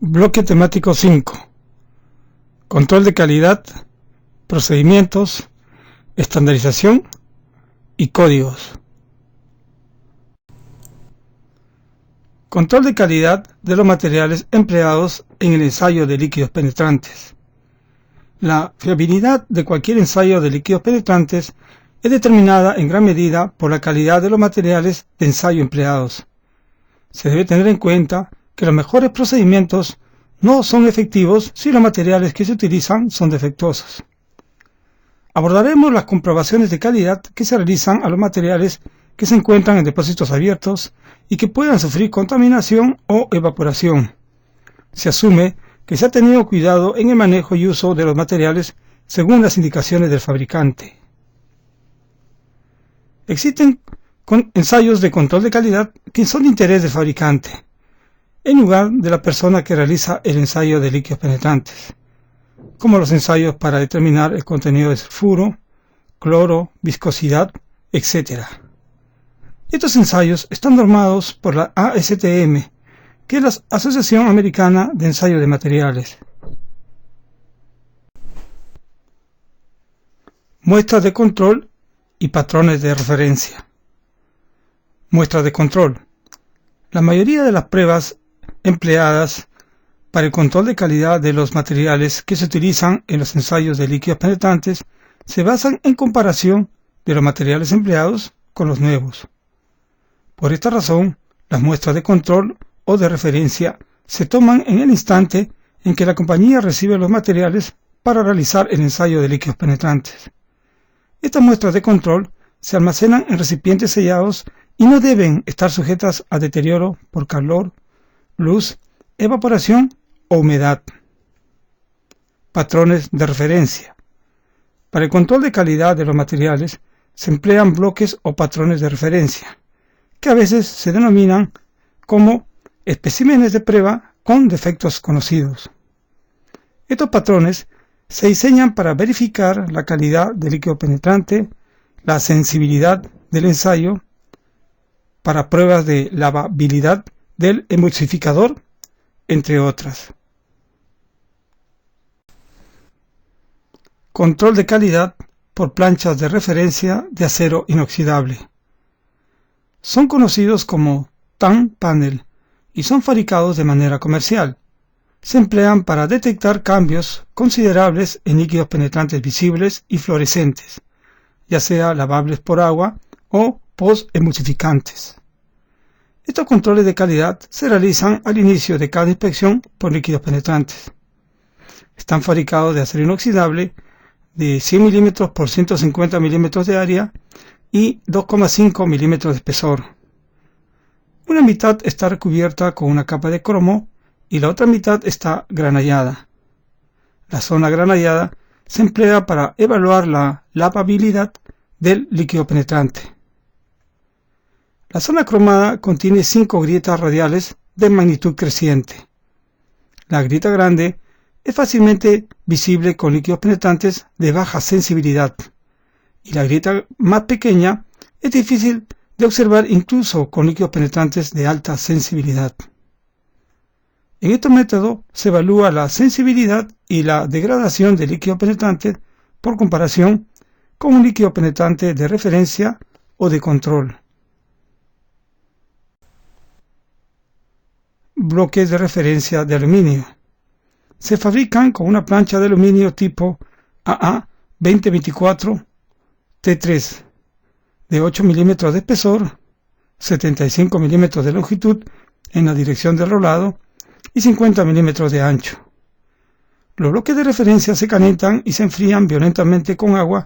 Bloque temático 5. Control de calidad, procedimientos, estandarización y códigos. Control de calidad de los materiales empleados en el ensayo de líquidos penetrantes. La fiabilidad de cualquier ensayo de líquidos penetrantes es determinada en gran medida por la calidad de los materiales de ensayo empleados. Se debe tener en cuenta que los mejores procedimientos no son efectivos si los materiales que se utilizan son defectuosos. Abordaremos las comprobaciones de calidad que se realizan a los materiales que se encuentran en depósitos abiertos y que puedan sufrir contaminación o evaporación. Se asume que se ha tenido cuidado en el manejo y uso de los materiales según las indicaciones del fabricante. Existen ensayos de control de calidad que son de interés del fabricante, en lugar de la persona que realiza el ensayo de líquidos penetrantes, como los ensayos para determinar el contenido de sulfuro, cloro, viscosidad, etc. Estos ensayos están normados por la ASTM, que es la Asociación Americana de Ensayo de Materiales. Muestras de control y patrones de referencia. Muestras de control. La mayoría de las pruebas empleadas para el control de calidad de los materiales que se utilizan en los ensayos de líquidos penetrantes se basan en comparación de los materiales empleados con los nuevos. Por esta razón, las muestras de control o de referencia se toman en el instante en que la compañía recibe los materiales para realizar el ensayo de líquidos penetrantes. Estas muestras de control se almacenan en recipientes sellados y no deben estar sujetas a deterioro por calor, luz, evaporación o humedad. Patrones de referencia. Para el control de calidad de los materiales se emplean bloques o patrones de referencia, que a veces se denominan como especímenes de prueba con defectos conocidos. Estos patrones se diseñan para verificar la calidad del líquido penetrante, la sensibilidad del ensayo, para pruebas de lavabilidad del emulsificador, entre otras. Control de calidad por planchas de referencia de acero inoxidable. Son conocidos como tan panel y son fabricados de manera comercial. Se emplean para detectar cambios considerables en líquidos penetrantes visibles y fluorescentes, ya sea lavables por agua o post-emulsificantes. Estos controles de calidad se realizan al inicio de cada inspección por líquidos penetrantes. Están fabricados de acero inoxidable de 100 mm por 150 mm de área y 2,5 mm de espesor. Una mitad está recubierta con una capa de cromo y la otra mitad está granallada. La zona granallada se emplea para evaluar la lavabilidad del líquido penetrante. La zona cromada contiene 5 grietas radiales de magnitud creciente. La grieta grande es fácilmente visible con líquidos penetrantes de baja sensibilidad y la grieta más pequeña es difícil de observar incluso con líquidos penetrantes de alta sensibilidad. En este método se evalúa la sensibilidad y la degradación del líquido penetrante por comparación con un líquido penetrante de referencia o de control. Bloques de referencia de aluminio. Se fabrican con una plancha de aluminio tipo AA2024 T3 de 8 mm de espesor, 75 mm de longitud en la dirección del rolado y 50 mm de ancho. Los bloques de referencia se calientan y se enfrían violentamente con agua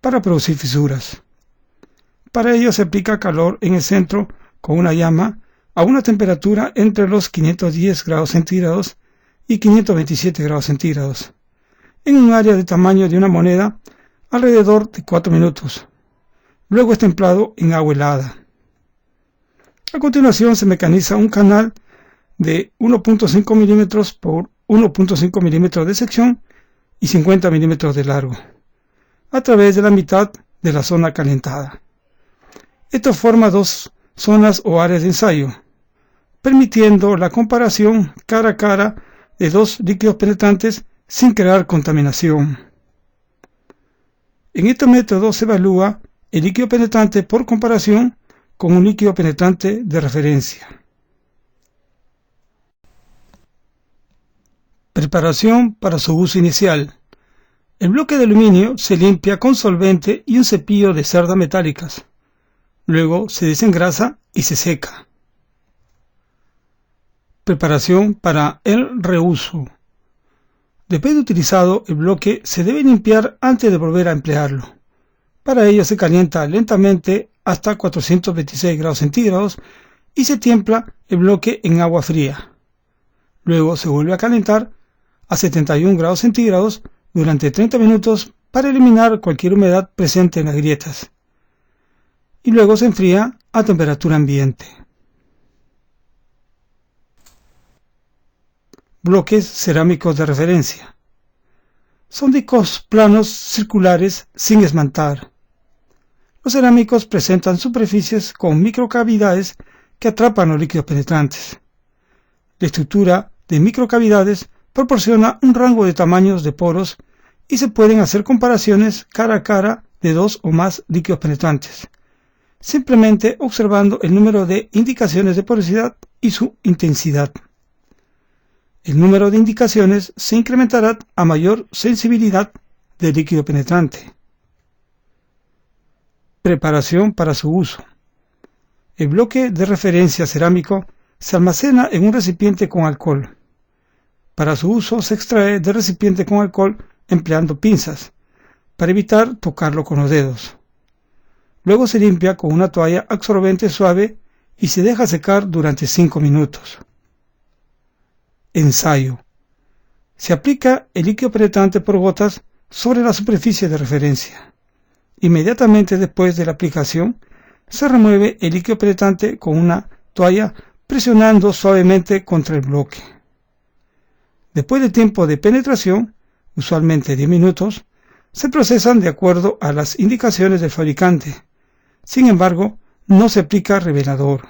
para producir fisuras. Para ello se aplica calor en el centro con una llama a una temperatura entre los 510 grados centígrados y 527 grados centígrados, en un área de tamaño de una moneda alrededor de 4 minutos. Luego es templado en agua helada. A continuación se mecaniza un canal de 1.5 mm por 1.5 mm de sección y 50 mm de largo, a través de la mitad de la zona calentada. Esto forma dos zonas o áreas de ensayo, permitiendo la comparación cara a cara de dos líquidos penetrantes sin crear contaminación. En este método se evalúa el líquido penetrante por comparación con un líquido penetrante de referencia. Preparación para su uso inicial. El bloque de aluminio se limpia con solvente y un cepillo de cerdas metálicas. Luego se desengrasa y se seca. Preparación para el reuso. Después de utilizado, el bloque se debe limpiar antes de volver a emplearlo. Para ello se calienta lentamente hasta 426 grados centígrados y se tiembla el bloque en agua fría. Luego se vuelve a calentar a 71 grados centígrados durante 30 minutos para eliminar cualquier humedad presente en las grietas. Y luego se enfría a temperatura ambiente. Bloques cerámicos de referencia. Son discos planos circulares sin esmaltar. Los cerámicos presentan superficies con microcavidades que atrapan los líquidos penetrantes. La estructura de microcavidades proporciona un rango de tamaños de poros y se pueden hacer comparaciones cara a cara de dos o más líquidos penetrantes, simplemente observando el número de indicaciones de porosidad y su intensidad. El número de indicaciones se incrementará a mayor sensibilidad del líquido penetrante. Preparación para su uso. El bloque de referencia cerámico se almacena en un recipiente con alcohol. Para su uso se extrae del recipiente con alcohol empleando pinzas, para evitar tocarlo con los dedos. Luego se limpia con una toalla absorbente suave y se deja secar durante 5 minutos. Ensayo. Se aplica el líquido penetrante por gotas sobre la superficie de referencia. Inmediatamente después de la aplicación, se remueve el líquido penetrante con una toalla presionando suavemente contra el bloque. Después del tiempo de penetración, usualmente 10 minutos, se procesan de acuerdo a las indicaciones del fabricante. Sin embargo, no se aplica revelador.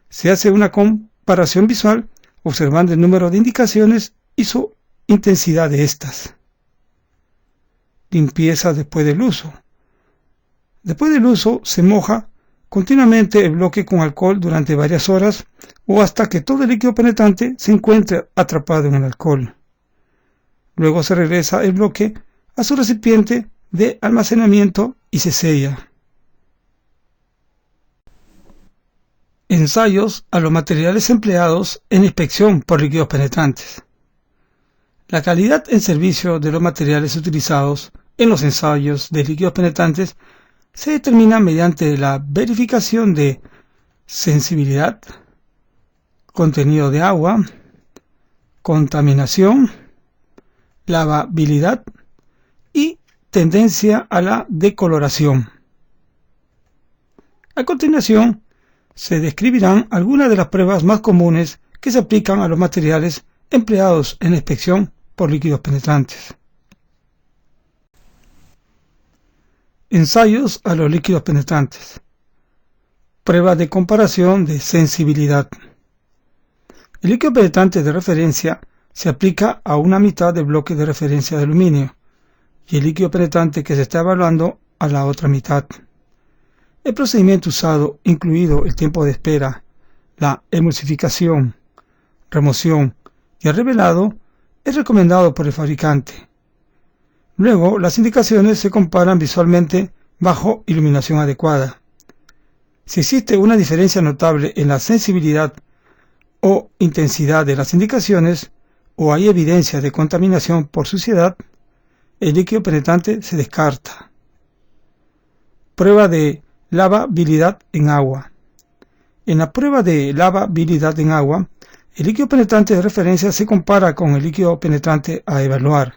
Se hace una comparación visual observando el número de indicaciones y su intensidad de estas. Limpieza después del uso. Después del uso se moja continuamente el bloque con alcohol durante varias horas o hasta que todo el líquido penetrante se encuentre atrapado en el alcohol. Luego se regresa el bloque a su recipiente de almacenamiento y se sella. Ensayos a los materiales empleados en inspección por líquidos penetrantes. La calidad en servicio de los materiales utilizados en los ensayos de líquidos penetrantes se determina mediante la verificación de sensibilidad, contenido de agua, contaminación, lavabilidad y tendencia a la decoloración. A continuación, se describirán algunas de las pruebas más comunes que se aplican a los materiales empleados en inspección por líquidos penetrantes. Ensayos a los líquidos penetrantes. Prueba de comparación de sensibilidad. El líquido penetrante de referencia se aplica a una mitad del bloque de referencia de aluminio y el líquido penetrante que se está evaluando a la otra mitad. El procedimiento usado, incluido el tiempo de espera, la emulsificación, remoción y el revelado, es recomendado por el fabricante. Luego, las indicaciones se comparan visualmente bajo iluminación adecuada. Si existe una diferencia notable en la sensibilidad o intensidad de las indicaciones, o hay evidencia de contaminación por suciedad, el líquido penetrante se descarta. Prueba de lavabilidad en agua. En la prueba de lavabilidad en agua, el líquido penetrante de referencia se compara con el líquido penetrante a evaluar.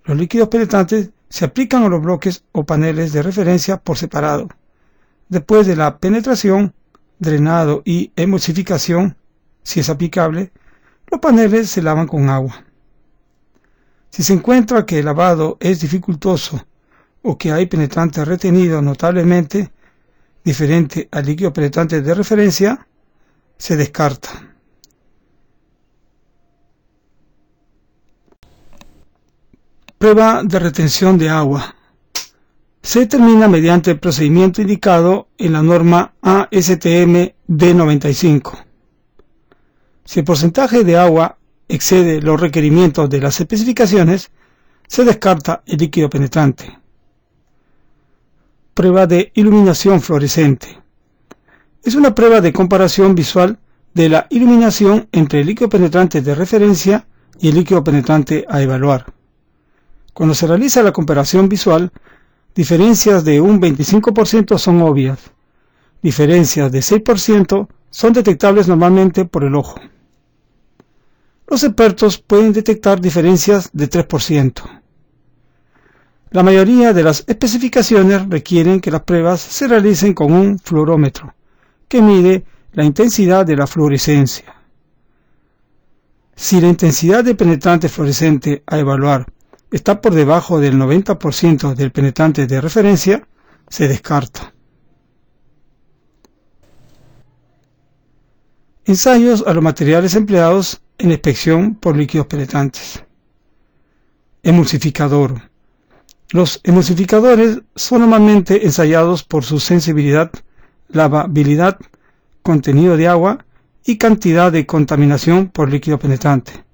Los líquidos penetrantes se aplican a los bloques o paneles de referencia por separado. Después de la penetración, drenado y emulsificación, si es aplicable, los paneles se lavan con agua. Si se encuentra que el lavado es dificultoso o que hay penetrante retenido notablemente diferente al líquido penetrante de referencia, se descarta. Prueba de retención de agua. Se determina mediante el procedimiento indicado en la norma ASTM D95. Si el porcentaje de agua excede los requerimientos de las especificaciones, se descarta el líquido penetrante. Prueba de iluminación fluorescente. Es una prueba de comparación visual de la iluminación entre el líquido penetrante de referencia y el líquido penetrante a evaluar. Cuando se realiza la comparación visual, diferencias de un 25% son obvias. Diferencias de 6% son detectables normalmente por el ojo. Los expertos pueden detectar diferencias de 3%. La mayoría de las especificaciones requieren que las pruebas se realicen con un fluorómetro, que mide la intensidad de la fluorescencia. Si la intensidad del penetrante fluorescente a evaluar está por debajo del 90% del penetrante de referencia, se descarta. Ensayos a los materiales empleados en inspección por líquidos penetrantes. Emulsificador. Los emulsificadores son normalmente ensayados por su sensibilidad, lavabilidad, contenido de agua y cantidad de contaminación por líquido penetrante.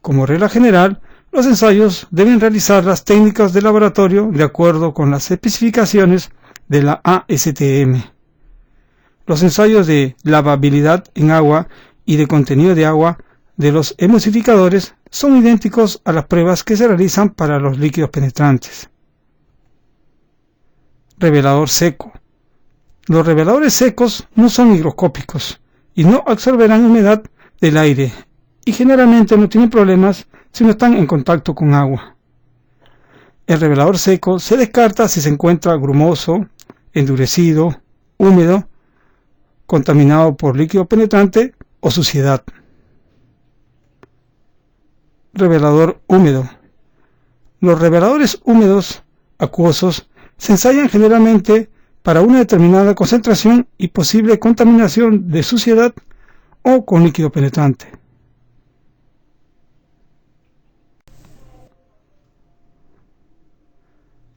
Como regla general, los ensayos deben realizar las técnicas de laboratorio de acuerdo con las especificaciones de la ASTM. Los ensayos de lavabilidad en agua y de contenido de agua de los emulsificadores son idénticos a las pruebas que se realizan para los líquidos penetrantes. Revelador seco. Los reveladores secos no son higroscópicos y no absorberán humedad del aire y generalmente no tienen problemas si no están en contacto con agua. El revelador seco se descarta si se encuentra grumoso, endurecido, húmedo, contaminado por líquido penetrante o suciedad. Revelador húmedo. Los reveladores húmedos acuosos se ensayan generalmente para una determinada concentración y posible contaminación de suciedad o con líquido penetrante.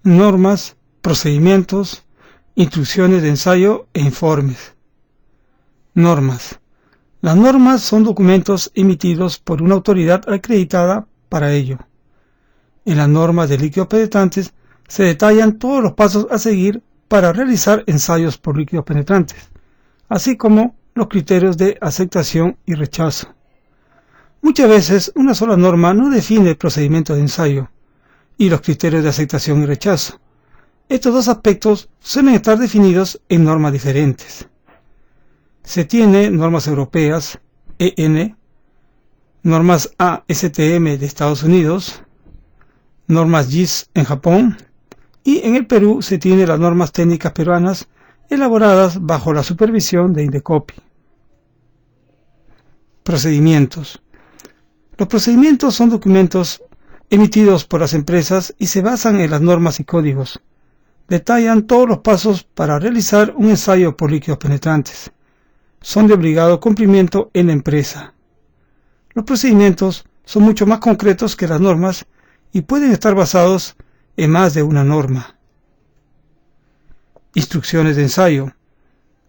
Normas, procedimientos, instrucciones de ensayo e informes. Normas. Las normas son documentos emitidos por una autoridad acreditada para ello. En las normas de líquidos penetrantes se detallan todos los pasos a seguir para realizar ensayos por líquidos penetrantes, así como los criterios de aceptación y rechazo. Muchas veces una sola norma no define el procedimiento de ensayo y los criterios de aceptación y rechazo. Estos dos aspectos suelen estar definidos en normas diferentes. Se tiene normas europeas, EN, normas ASTM de Estados Unidos, normas GIS en Japón, y en el Perú se tiene las normas técnicas peruanas elaboradas bajo la supervisión de Indecopi. Procedimientos. Los procedimientos son documentos emitidos por las empresas y se basan en las normas y códigos. Detallan todos los pasos para realizar un ensayo por líquidos penetrantes. Son de obligado cumplimiento en la empresa. Los procedimientos son mucho más concretos que las normas y pueden estar basados en más de una norma. Instrucciones de ensayo.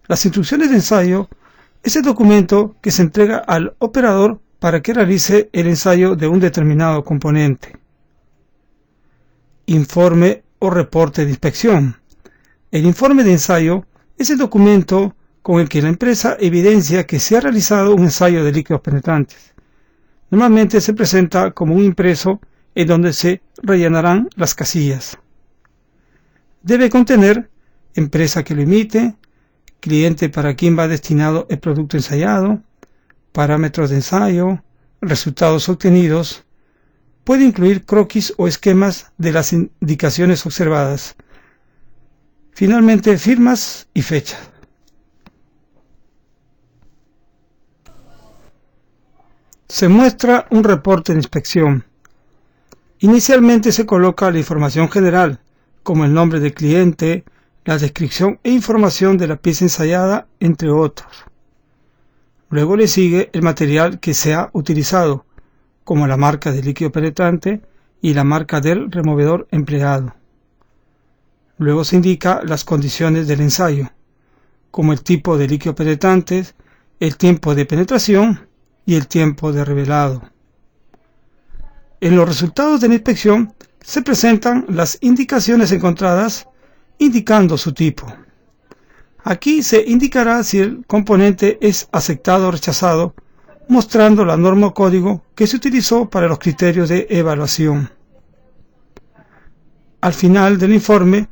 Las instrucciones de ensayo es el documento que se entrega al operador para que realice el ensayo de un determinado componente. Informe o reporte de inspección. El informe de ensayo es el documento con el que la empresa evidencia que se ha realizado un ensayo de líquidos penetrantes. Normalmente se presenta como un impreso en donde se rellenarán las casillas. Debe contener empresa que lo emite, cliente para quien va destinado el producto ensayado, parámetros de ensayo, resultados obtenidos. Puede incluir croquis o esquemas de las indicaciones observadas. Finalmente, firmas y fechas. Se muestra un reporte de inspección. Inicialmente se coloca la información general, como el nombre del cliente, la descripción e información de la pieza ensayada, entre otros. Luego le sigue el material que se ha utilizado, como la marca de líquido penetrante y la marca del removedor empleado. Luego se indica las condiciones del ensayo, como el tipo de líquido penetrante, el tiempo de penetración y el tiempo de revelado. En los resultados de la inspección se presentan las indicaciones encontradas indicando su tipo. Aquí se indicará si el componente es aceptado o rechazado, mostrando la norma o código que se utilizó para los criterios de evaluación. Al final del informe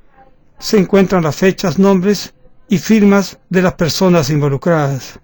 se encuentran las fechas, nombres y firmas de las personas involucradas.